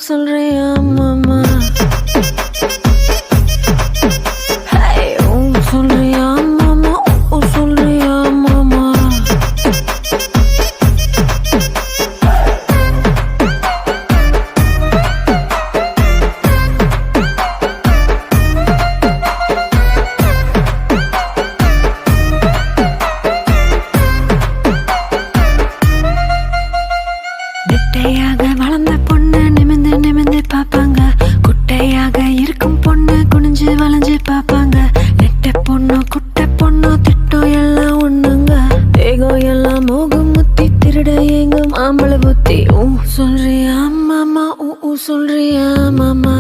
சொல்றியா மாமா? Hey, சொல்றியா மாமா? சொல்றியா மாமா? நெட்டையாக வளர்ந்த பொண்ணு நிமிந்து நிமிந்து பாப்பாங்க, குட்டையாக இருக்கும் பொண்ணு குனிஞ்சு வளைஞ்சு பாப்பாங்க. நெட்ட பொண்ணு குட்டை பொண்ணு திட்டம் எல்லாம் ஒண்ணுங்க, தேகம் எல்லாம் மோகம் முத்தி திருட எங்கும் ஆம்பளை புத்தி. சொல்றியா மாமா? சொல்றியா மாமா?